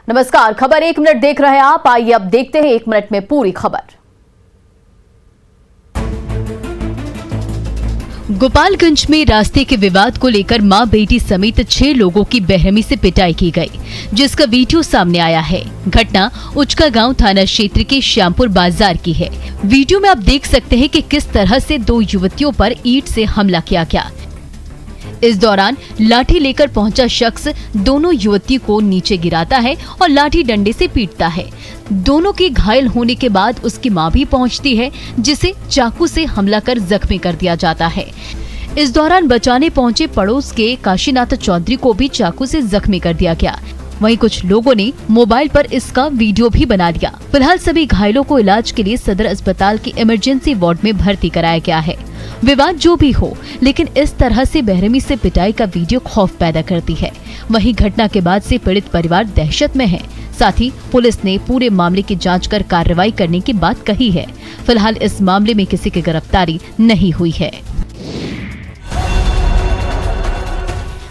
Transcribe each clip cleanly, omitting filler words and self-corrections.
नमस्कार, खबर 1 मिनट देख रहे हैं आप। आइए अब देखते हैं 1 मिनट में पूरी खबर। गोपालगंज में रास्ते के विवाद को लेकर मां बेटी समेत 6 लोगों की बेरहमी से पिटाई की गई, जिसका वीडियो सामने आया है। घटना उचका गांव थाना क्षेत्र के श्यामपुर बाजार की है। वीडियो में आप देख सकते हैं कि किस तरह से 2 युवतियों पर ईंट से हमला किया गया। इस दौरान लाठी लेकर पहुंचा शख्स दोनों युवतियों को नीचे गिराता है और लाठी डंडे से पीटता है। दोनों के घायल होने के बाद उसकी मां भी पहुंचती है, जिसे चाकू से हमला कर जख्मी कर दिया जाता है। इस दौरान बचाने पहुंचे पड़ोस के काशीनाथ चौधरी को भी चाकू से जख्मी कर दिया गया। वहीं कुछ लोगों ने मोबाइल पर इसका वीडियो भी बना लिया। फिलहाल सभी घायलों को इलाज के लिए सदर अस्पताल की इमरजेंसी वार्ड में भर्ती कराया गया है। विवाद जो भी हो, लेकिन इस तरह से बेरहमी से पिटाई का वीडियो खौफ पैदा करती है। वहीं घटना के बाद से पीड़ित परिवार दहशत में है। साथ ही पुलिस ने पूरे मामले की जांच कर कार्रवाई करने की बात कही है। फिलहाल इस मामले में किसी की गिरफ्तारी नहीं हुई है।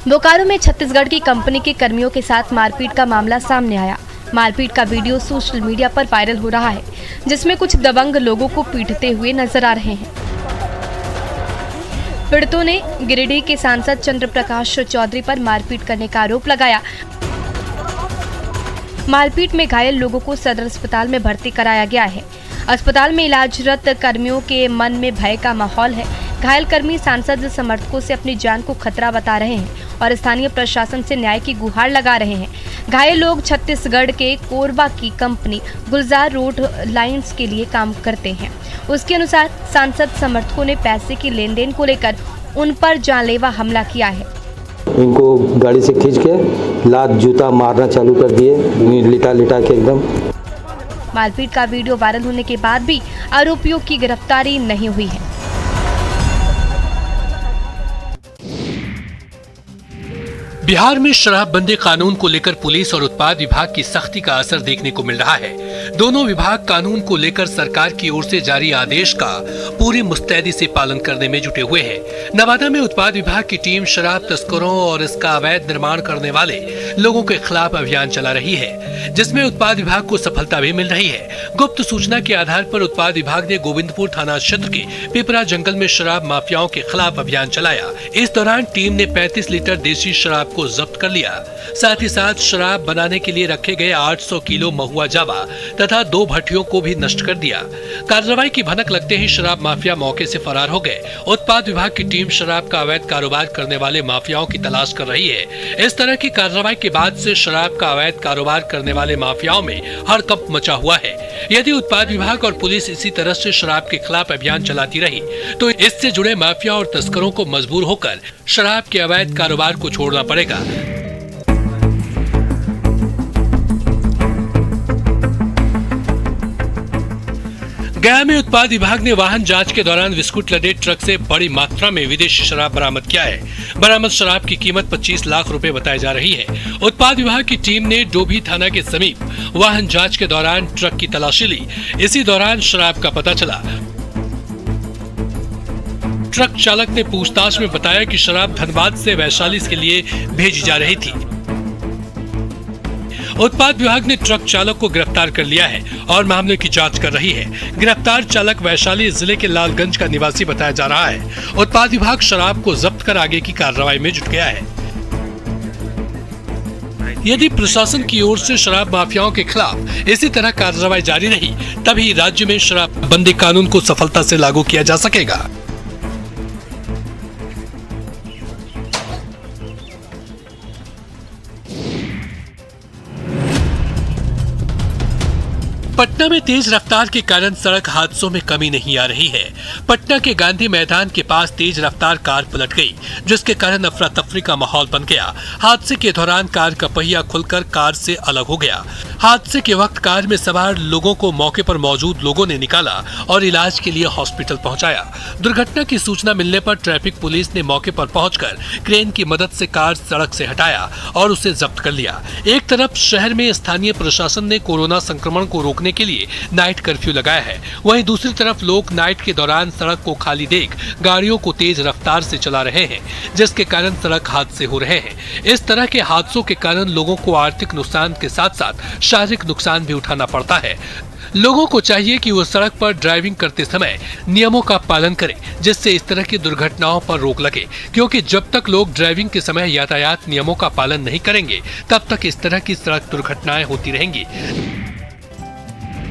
बोकारो में छत्तीसगढ़ की कंपनी के कर्मियों के साथ मारपीट का मामला सामने आया। मारपीट का वीडियो सोशल मीडिया पर वायरल हो रहा है, जिसमें कुछ दबंग लोगों को पीटते हुए नजर आ रहे हैं। पीड़ितों ने गिरिडीह के सांसद चंद्र प्रकाश चौधरी पर मारपीट करने का आरोप लगाया। मारपीट में घायल लोगों को सदर अस्पताल में भर्ती कराया गया है। अस्पताल में इलाजरत कर्मियों के मन में भय का माहौल है। घायल कर्मी सांसद समर्थकों से अपनी जान को खतरा बता रहे हैं और स्थानीय प्रशासन से न्याय की गुहार लगा रहे हैं। घायल लोग छत्तीसगढ़ के कोरबा की कंपनी गुलजार रोड लाइंस के लिए काम करते हैं। उसके अनुसार सांसद समर्थकों ने पैसे की लेन देन को लेकर उन पर जानलेवा हमला किया है। इनको गाड़ी से खींच के लात जूता मारना चालू कर दिए, लिटा लिटा के एकदम। मारपीट का वीडियो वायरल होने के बाद भी आरोपियों की गिरफ्तारी नहीं हुई है। बिहार में शराबबंदी कानून को लेकर पुलिस और उत्पाद विभाग की सख्ती का असर देखने को मिल रहा है। दोनों विभाग कानून को लेकर सरकार की ओर से जारी आदेश का पूरी मुस्तैदी से पालन करने में जुटे हुए हैं। नवादा में उत्पाद विभाग की टीम शराब तस्करों और इसका अवैध निर्माण करने वाले लोगों के खिलाफ अभियान चला रही है, जिसमें उत्पाद विभाग को सफलता भी मिल रही है। गुप्त सूचना के आधार पर उत्पाद विभाग ने गोविंदपुर थाना क्षेत्र के पिपरा जंगल में शराब माफियाओं के खिलाफ अभियान चलाया। इस दौरान टीम ने 35 लीटर देसी शराब को जब्त कर लिया। साथ ही साथ शराब बनाने के लिए रखे गए 800 किलो महुआ जावा तथा 2 भट्टियों को भी नष्ट कर दिया। कार्रवाई की भनक लगते ही शराब माफिया मौके से फरार हो गए। उत्पाद विभाग की टीम शराब का अवैध कारोबार करने वाले माफियाओं की तलाश कर रही है। इस तरह की कार्रवाई के बाद से शराब का अवैध कारोबार करने वाले माफियाओं में हड़कंप मचा हुआ है। यदि उत्पाद विभाग और पुलिस इसी तरह से शराब के खिलाफ अभियान चलाती रही तो इससे जुड़े माफिया और तस्करों को मजबूर होकर शराब के अवैध कारोबार को छोड़ना पड़ेगा। गया में उत्पाद विभाग ने वाहन जांच के दौरान बिस्कुट लदे ट्रक से बड़ी मात्रा में विदेशी शराब बरामद किया है। बरामद शराब की कीमत 25 लाख रुपए बताई जा रही है। उत्पाद विभाग की टीम ने डोभी थाना के समीप वाहन जांच के दौरान ट्रक की तलाशी ली। इसी दौरान शराब का पता चला। ट्रक चालक ने पूछताछ में बताया कि शराब धनबाद से वैशाली के लिए भेजी जा रही थी। उत्पाद विभाग ने ट्रक चालक को गिरफ्तार कर लिया है और मामले की जांच कर रही है। गिरफ्तार चालक वैशाली जिले के लालगंज का निवासी बताया जा रहा है। उत्पाद विभाग शराब को जब्त कर आगे की कार्रवाई में जुट गया है। यदि प्रशासन की ओर से शराब माफियाओं के खिलाफ इसी तरह कार्रवाई जारी रही, तभी राज्य में शराबबंदी कानून को सफलता से लागू किया जा सकेगा। पटना में तेज रफ्तार के कारण सड़क हादसों में कमी नहीं आ रही है। पटना के गांधी मैदान के पास तेज रफ्तार कार पलट गई, जिसके कारण अफरा तफरी का माहौल बन गया। हादसे के दौरान कार का पहिया खुलकर कार से अलग हो गया। हादसे के वक्त कार में सवार लोगों को मौके पर मौजूद लोगों ने निकाला और इलाज के लिए हॉस्पिटल पहुंचाया। दुर्घटना की सूचना मिलने पर ट्रैफिक पुलिस ने मौके पर पहुंचकर क्रेन की मदद से कार सड़क से हटाया और उसे जब्त कर लिया। एक तरफ शहर में स्थानीय प्रशासन ने कोरोना संक्रमण को रोकने करने के लिए नाइट कर्फ्यू लगाया है। वहीं दूसरी तरफ लोग नाइट के दौरान सड़क को खाली देख गाड़ियों को तेज रफ्तार से चला रहे हैं, जिसके कारण सड़क हादसे हो रहे हैं। इस तरह के हादसों के कारण लोगों को आर्थिक नुकसान के साथ साथ शारीरिक नुकसान भी उठाना पड़ता है। लोगों को चाहिए कि वो सड़क पर ड्राइविंग करते समय नियमों का पालन करें, जिससे इस तरह की दुर्घटनाओं पर रोक लगे, क्योंकि जब तक लोग ड्राइविंग के समय यातायात नियमों का पालन नहीं करेंगे तब तक इस तरह की सड़क दुर्घटनाएं होती रहेंगी।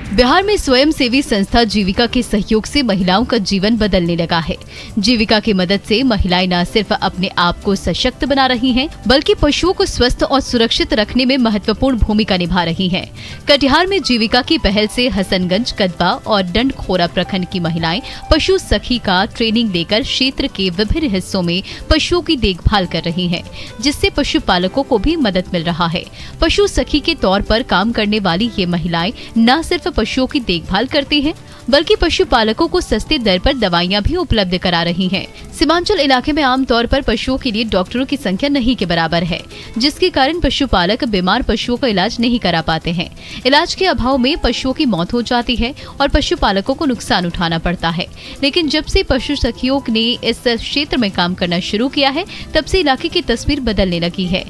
बिहार में स्वयंसेवी संस्था जीविका के सहयोग से महिलाओं का जीवन बदलने लगा है। जीविका की मदद से महिलाएं न सिर्फ अपने आप को सशक्त बना रही हैं, बल्कि पशुओं को स्वस्थ और सुरक्षित रखने में महत्वपूर्ण भूमिका निभा रही हैं। कटिहार में जीविका की पहल से हसनगंज, कदवा और डंडखोरा प्रखंड की महिलाएं पशु सखी का ट्रेनिंग लेकर क्षेत्र के विभिन्न हिस्सों में पशुओं की देखभाल कर रही हैं, जिससे पशुपालकों को भी मदद मिल रहा है। पशु सखी के तौर पर काम करने वाली ये महिलाएं न सिर्फ पशुओं की देखभाल करती हैं, बल्कि पशुपालकों को सस्ते दर पर दवाइयां भी उपलब्ध करा रही हैं। सीमांचल इलाके में आमतौर पर पशुओं के लिए डॉक्टरों की संख्या नहीं के बराबर है, जिसके कारण पशुपालक बीमार पशुओं का इलाज नहीं करा पाते हैं। इलाज के अभाव में पशुओं की मौत हो जाती है और पशुपालकों को नुकसान उठाना पड़ता है। लेकिन जब से पशु सखियों ने इस क्षेत्र में काम करना शुरू किया है, तब से इलाके की तस्वीर बदलने लगी है।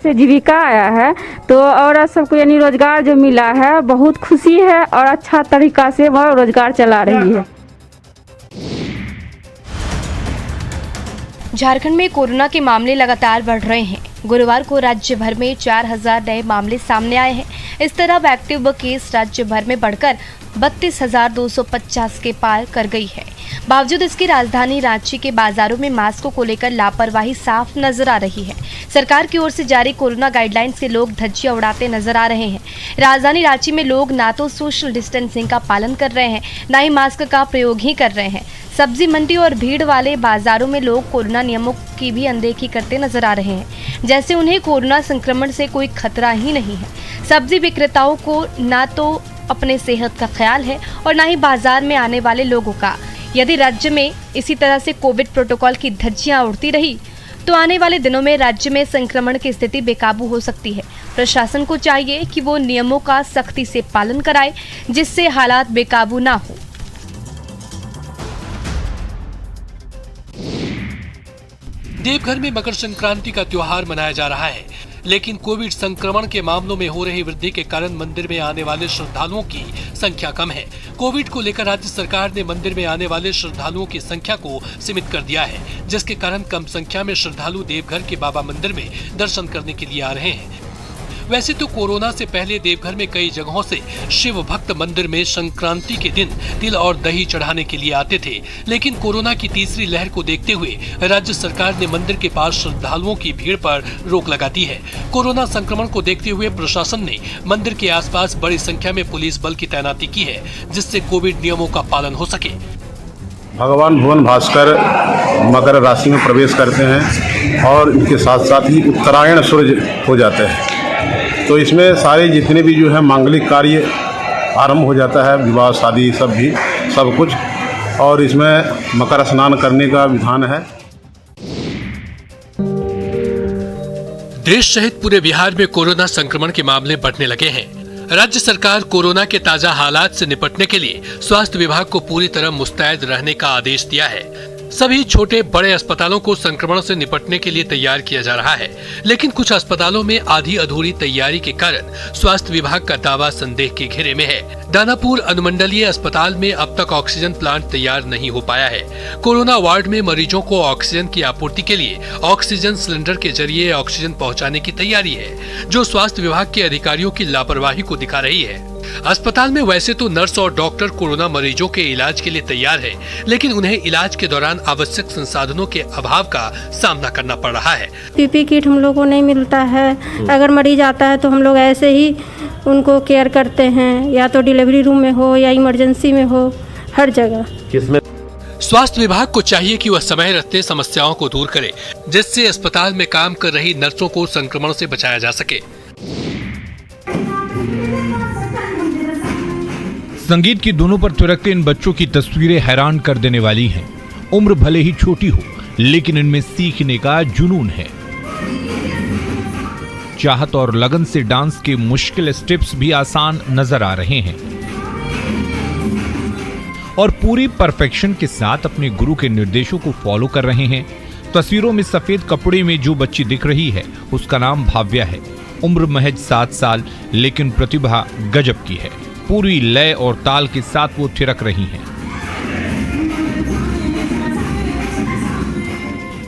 से जीविका आया है तो औरत सबको यानी रोजगार जो मिला है, बहुत खुशी है और अच्छा तरीका से वह रोजगार चला रही है। झारखंड में कोरोना के मामले लगातार बढ़ रहे हैं। गुरुवार को राज्य भर में 4000 नए मामले सामने आए हैं। इस तरह एक्टिव केस राज्य भर में बढ़कर 32,250 के पार कर गई है। बावजूद इसकी राजधानी रांची के बाजारों में मास्कों को लेकर लापरवाही साफ नजर आ रही है। सरकार की ओर से जारी कोरोना गाइडलाइंस के लोग धज्जियां उड़ाते नजर आ रहे हैं। राजधानी रांची में लोग ना तो सोशल डिस्टेंसिंग का पालन कर रहे हैं, ना ही मास्क का प्रयोग ही कर रहे हैं। सब्जी मंडी और भीड़ वाले बाजारों में लोग कोरोना नियमों की भी अनदेखी करते नजर आ रहे हैं, जैसे उन्हें कोरोना संक्रमण से कोई खतरा ही नहीं है। सब्जी विक्रेताओं को ना तो अपने सेहत का ख्याल है और ना ही बाजार में आने वाले लोगों का। यदि राज्य में इसी तरह से कोविड प्रोटोकॉल की धज्जियां उड़ती रही तो आने वाले दिनों में राज्य में संक्रमण की स्थिति बेकाबू हो सकती है। प्रशासन को चाहिए कि वो नियमों का सख्ती से पालन कराए, जिससे हालात बेकाबू ना हो। देवघर में मकर संक्रांति का त्योहार मनाया जा रहा है, लेकिन कोविड संक्रमण के मामलों में हो रही वृद्धि के कारण मंदिर में आने वाले श्रद्धालुओं की संख्या कम है। कोविड को लेकर राज्य सरकार ने मंदिर में आने वाले श्रद्धालुओं की संख्या को सीमित कर दिया है, जिसके कारण कम संख्या में श्रद्धालु देवघर के बाबा मंदिर में दर्शन करने के लिए आ रहे हैं। वैसे तो कोरोना से पहले देवघर में कई जगहों से शिव भक्त मंदिर में संक्रांति के दिन तिल और दही चढ़ाने के लिए आते थे, लेकिन कोरोना की तीसरी लहर को देखते हुए राज्य सरकार ने मंदिर के पास श्रद्धालुओं की भीड़ पर रोक लगा दी है। कोरोना संक्रमण को देखते हुए प्रशासन ने मंदिर के आसपास बड़ी संख्या में पुलिस बल की तैनाती की है, जिससे कोविड नियमों का पालन हो सके। भगवान भुवन भास्कर मकर राशि में प्रवेश करते हैं और इनके साथ साथ ही उत्तरायण सूर्य हो जाते हैं, तो इसमें सारे जितने भी जो है मांगलिक कार्य आरंभ हो जाता है, विवाह शादी सब कुछ, और इसमें मकर स्नान करने का विधान है। देश सहित पूरे बिहार में कोरोना संक्रमण के मामले बढ़ने लगे हैं। राज्य सरकार कोरोना के ताजा हालात से निपटने के लिए स्वास्थ्य विभाग को पूरी तरह मुस्तैद रहने का आदेश दिया है। सभी छोटे बड़े अस्पतालों को संक्रमण से निपटने के लिए तैयार किया जा रहा है, लेकिन कुछ अस्पतालों में आधी अधूरी तैयारी के कारण स्वास्थ्य विभाग का दावा संदेह के घेरे में है। दानापुर अनुमंडलीय अस्पताल में अब तक ऑक्सीजन प्लांट तैयार नहीं हो पाया है। कोरोना वार्ड में मरीजों को ऑक्सीजन की आपूर्ति के लिए ऑक्सीजन सिलेंडर के जरिए ऑक्सीजन पहुंचाने की तैयारी है, जो स्वास्थ्य विभाग के अधिकारियों की लापरवाही को दिखा रही है। अस्पताल में वैसे तो नर्स और डॉक्टर कोरोना मरीजों के इलाज के लिए तैयार है, लेकिन उन्हें इलाज के दौरान आवश्यक संसाधनों के अभाव का सामना करना पड़ रहा है। पीपी किट हम लोगों को नहीं मिलता है। अगर मरीज आता है तो हम लोग ऐसे ही उनको केयर करते हैं, या तो डिलीवरी रूम में हो या इमरजेंसी में हो, हर जगह। किसमें स्वास्थ्य विभाग को चाहिए कि वह समय रहते समस्याओं को दूर करे, जिससे अस्पताल में काम कर रही नर्सों को संक्रमण से बचाया जा सके। संगीत की धुनों पर थिरकते इन बच्चों की तस्वीरें हैरान कर देने वाली हैं। उम्र भले ही छोटी हो, लेकिन इनमें सीखने का जुनून है। चाहत और लगन से डांस के मुश्किल स्टेप्स भी आसान नजर आ रहे हैं। और पूरी परफेक्शन के साथ अपने गुरु के निर्देशों को फॉलो कर रहे हैं। तस्वीरों में सफेद कपड़े में जो बच्ची दिख रही है उसका नाम भाव्या है। उम्र महज 7 साल, लेकिन प्रतिभा गजब की है। पूरी लय और ताल के साथ वो थिरक रही हैं।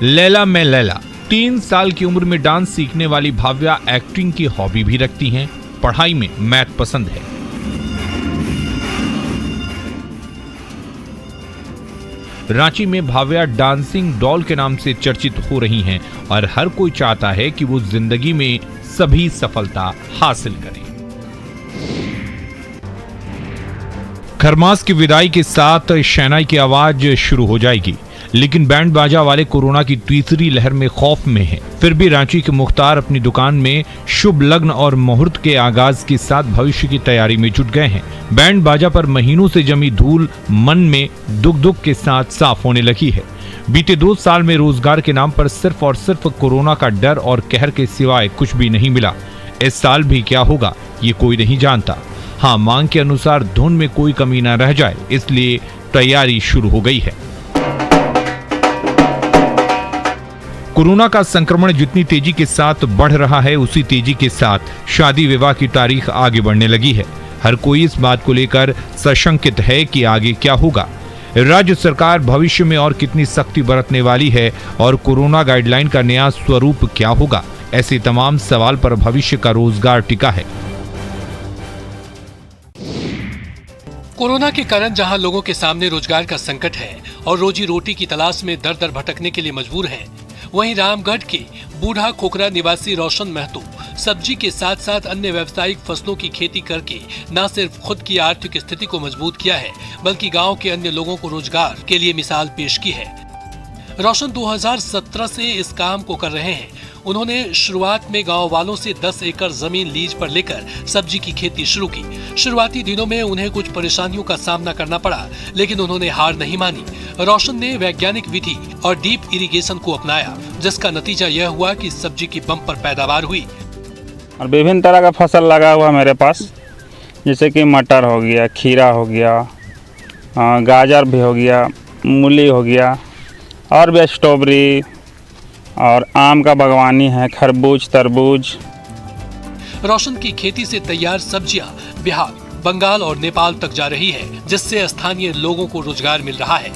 लैला मैं लैला 3 साल की उम्र में डांस सीखने वाली भाव्या एक्टिंग की हॉबी भी रखती हैं। पढ़ाई में मैथ पसंद है। रांची में भाव्या डांसिंग डॉल के नाम से चर्चित हो रही हैं और हर कोई चाहता है कि वो जिंदगी में सभी सफलता हासिल करें। खरमास की विदाई के साथ शहनाई की आवाज शुरू हो जाएगी, लेकिन बैंड बाजा वाले कोरोना की तीसरी लहर में खौफ में हैं। फिर भी रांची के मुख्तार अपनी दुकान में शुभ लग्न और मुहूर्त के आगाज के साथ भविष्य की तैयारी में जुट गए हैं। बैंड बाजा पर महीनों से जमी धूल मन में दुख के साथ साफ होने लगी है। बीते 2 साल में रोजगार के नाम पर सिर्फ और सिर्फ कोरोना का डर और कहर के सिवाय कुछ भी नहीं मिला। इस साल भी क्या होगा ये कोई नहीं जानता। हाँ, मांग के अनुसार धुन में कोई कमी न रह जाए, इसलिए तैयारी शुरू हो गई है। कोरोना का संक्रमण जितनी तेजी के साथ बढ़ रहा है, उसी तेजी के साथ शादी विवाह की तारीख आगे बढ़ने लगी है। हर कोई इस बात को लेकर सशंकित है कि आगे क्या होगा। राज्य सरकार भविष्य में और कितनी सख्ती बरतने वाली है और कोरोना गाइडलाइन का नया स्वरूप क्या होगा। ऐसे तमाम सवाल पर भविष्य का रोजगार टिका है। कोरोना के कारण जहां लोगों के सामने रोजगार का संकट है और रोजी रोटी की तलाश में दर दर भटकने के लिए मजबूर हैं, वहीं रामगढ़ के बूढ़ा खोखरा निवासी रोशन महतो सब्जी के साथ साथ अन्य व्यावसायिक फसलों की खेती करके न सिर्फ खुद की आर्थिक स्थिति को मजबूत किया है, बल्कि गांव के अन्य लोगों को रोजगार के लिए मिसाल पेश की है। रोशन 2017 से इस काम को कर रहे हैं। उन्होंने शुरुआत में गांव वालों से 10 एकड़ जमीन लीज पर लेकर सब्जी की खेती शुरू की। शुरुआती दिनों में उन्हें कुछ परेशानियों का सामना करना पड़ा, लेकिन उन्होंने हार नहीं मानी। रोशन ने वैज्ञानिक विधि और डीप इरिगेशन को अपनाया, जिसका नतीजा यह हुआ कि सब्जी की बम्पर पैदावार हुई। और विभिन्न तरह का फसल लगा हुआ मेरे पास, जैसे कि मटर हो गया, खीरा हो गया, गाजर भी हो गया, मूली हो गया, और भी स्ट्रॉबेरी और आम का बागवानी है, खरबूज, तरबूज। रोशन की खेती से तैयार सब्जियां बिहार, बंगाल और नेपाल तक जा रही है, जिससे स्थानीय लोगों को रोजगार मिल रहा है।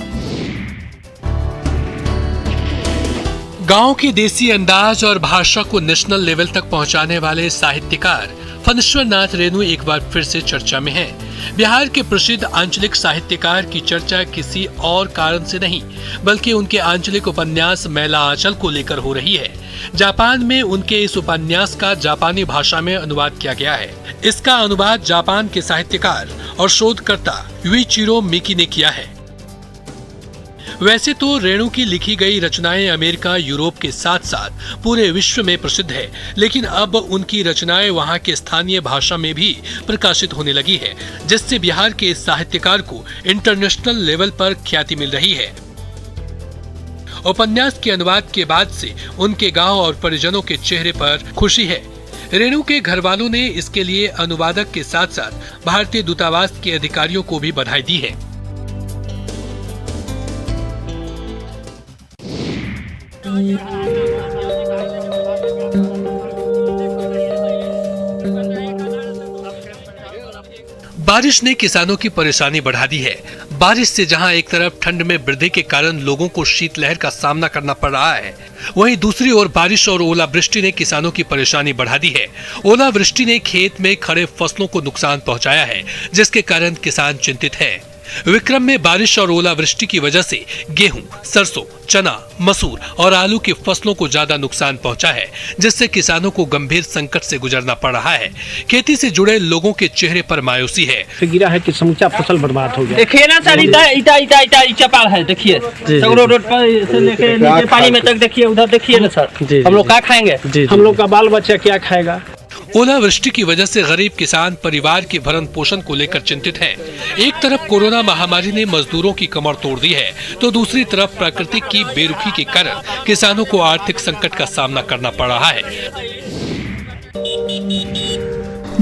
गांव के देसी अंदाज और भाषा को नेशनल लेवल तक पहुंचाने वाले साहित्यकार फणेश्वर नाथ रेणु एक बार फिर से चर्चा में हैं। बिहार के प्रसिद्ध आंचलिक साहित्यकार की चर्चा किसी और कारण से नहीं, बल्कि उनके आंचलिक उपन्यास मैला आंचल को लेकर हो रही है। जापान में उनके इस उपन्यास का जापानी भाषा में अनुवाद किया गया है। इसका अनुवाद जापान के साहित्यकार और शोधकर्ता युइचिरो मिकी ने किया है। वैसे तो रेणु की लिखी गई रचनाएं अमेरिका, यूरोप के साथ साथ पूरे विश्व में प्रसिद्ध है, लेकिन अब उनकी रचनाएं वहां के स्थानीय भाषा में भी प्रकाशित होने लगी है, जिससे बिहार के इस साहित्यकार को इंटरनेशनल लेवल पर ख्याति मिल रही है। उपन्यास के अनुवाद के बाद से उनके गांव और परिजनों के चेहरे पर खुशी है। रेणु के घर वालों ने इसके लिए अनुवादक के साथ साथ भारतीय दूतावास के अधिकारियों को भी बधाई दी है। बारिश ने किसानों की परेशानी बढ़ा दी है। बारिश से जहां एक तरफ ठंड में वृद्धि के कारण लोगों को शीतलहर का सामना करना पड़ रहा है, वहीं दूसरी ओर बारिश और ओलावृष्टि ने किसानों की परेशानी बढ़ा दी है। ओलावृष्टि ने खेत में खड़े फसलों को नुकसान पहुंचाया है, जिसके कारण किसान चिंतित है। विक्रम में बारिश और ओलावृष्टि की वजह से गेहूं, सरसों, चना, मसूर और आलू की फसलों को ज्यादा नुकसान पहुंचा है, जिससे किसानों को गंभीर संकट से गुजरना पड़ रहा है। खेती से जुड़े लोगों के चेहरे पर मायूसी है। गिरा है कि समूचा फसल बर्बाद हो गया। देखिए ना सर, इटा पार है, देखिए सगरो रोड पर से लेके नीचे पानी में तक देखिए, उधर देखिए ना सर, हम लोग क्या खाएंगे? हम लोग का बाल बच्चा क्या खाएगा? ओलावृष्टि की वजह से गरीब किसान परिवार के भरण पोषण को लेकर चिंतित हैं। एक तरफ कोरोना महामारी ने मजदूरों की कमर तोड़ दी है, तो दूसरी तरफ प्रकृति की बेरुखी के कारण किसानों को आर्थिक संकट का सामना करना पड़ रहा है।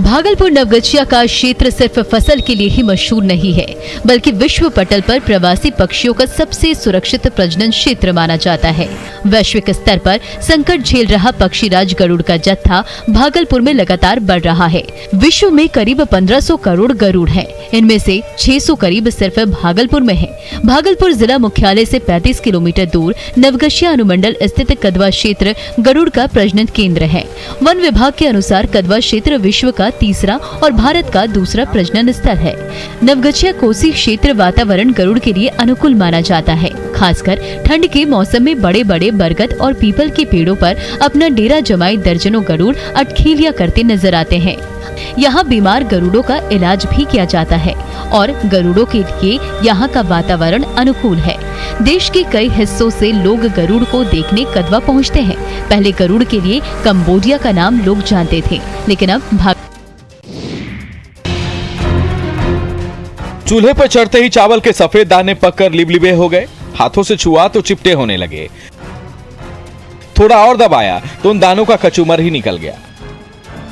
भागलपुर नवगछिया का क्षेत्र सिर्फ फसल के लिए ही मशहूर नहीं है, बल्कि विश्व पटल पर प्रवासी पक्षियों का सबसे सुरक्षित प्रजनन क्षेत्र माना जाता है। वैश्विक स्तर पर संकट झेल रहा पक्षीराज गरुड़ का जत्था भागलपुर में लगातार बढ़ रहा है। विश्व में करीब 1500 करोड़ गरुड़ हैं। इनमें से 600 करीब सिर्फ भागलपुर में है। भागलपुर जिला मुख्यालय से 35 किलोमीटर दूर नवगछिया अनुमंडल स्थित कदवा क्षेत्र गरुड़ का प्रजनन केंद्र है। वन विभाग के अनुसार कदवा क्षेत्र विश्व का तीसरा और भारत का दूसरा प्रजनन स्थल है। नवगछिया कोसी क्षेत्र वातावरण गरुड़ के लिए अनुकूल माना जाता है। खासकर ठंड के मौसम में बड़े बड़े बरगद और पीपल के पेड़ों पर अपना डेरा जमाए दर्जनों गरुड़ अटखेलियां करते नजर आते हैं। यहाँ बीमार गरुड़ों का इलाज भी किया जाता है और गरुड़ों के लिए यहाँ का वातावरण अनुकूल है। देश के कई हिस्सों से लोग गरुड़ को देखने कदवा पहुँचते हैं। पहले गरुड़ के लिए कंबोडिया का नाम लोग जानते थे, लेकिन अब चूल्हे पर चढ़ते ही चावल के सफेद दाने पककर लिबलिबे हो गए। हाथों से छुआ तो चिपटे होने लगे। थोड़ा और दबाया तो उन दानों का कचूमर ही निकल गया।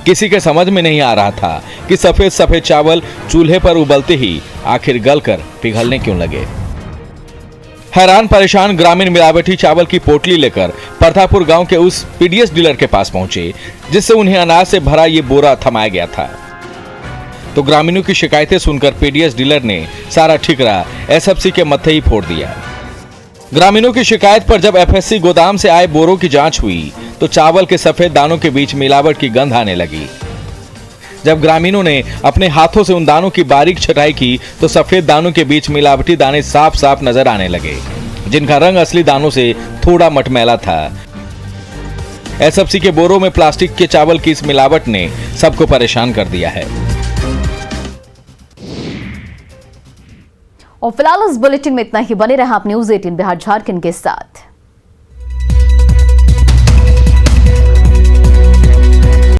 किसी के समझ में नहीं आ रहा था कि सफेद सफेद चावल चूल्हे पर उबलते ही आखिर गलकर पिघलने क्यों लगे। हैरान परेशान ग्रामीण मिलावटी चावल की पोटली लेकर परथापुर गांव के उस पीडीएस डीलर के पास पहुंचे, जिससे उन्हें अनाज से भरा ये बोरा थमाया गया था। तो ग्रामीणों की शिकायतें सुनकर पीडीएस डीलर ने सारा ठिकरा एसएफसी के मत्थे ही फोड़ दिया। ग्रामीणों की शिकायत पर जब एफएससी गोदाम से आए बोरों की जांच हुई तो चावल के सफेद दानों के बीच मिलावट की गंध आने लगी। जब ग्रामीणों ने अपने हाथों से उन दानों की बारीक छटाई की तो सफेद दानों के बीच मिलावटी दाने साफ साफ नजर आने लगे, जिनका रंग असली दानों से थोड़ा मटमैला था। एसएफसी के बोरों में प्लास्टिक के चावल की इस मिलावट ने सबको परेशान कर दिया है। और फिलहाल इस बुलेटिन में इतना ही। बने रहा आप न्यूज़ 18 बिहार झारखंड के साथ।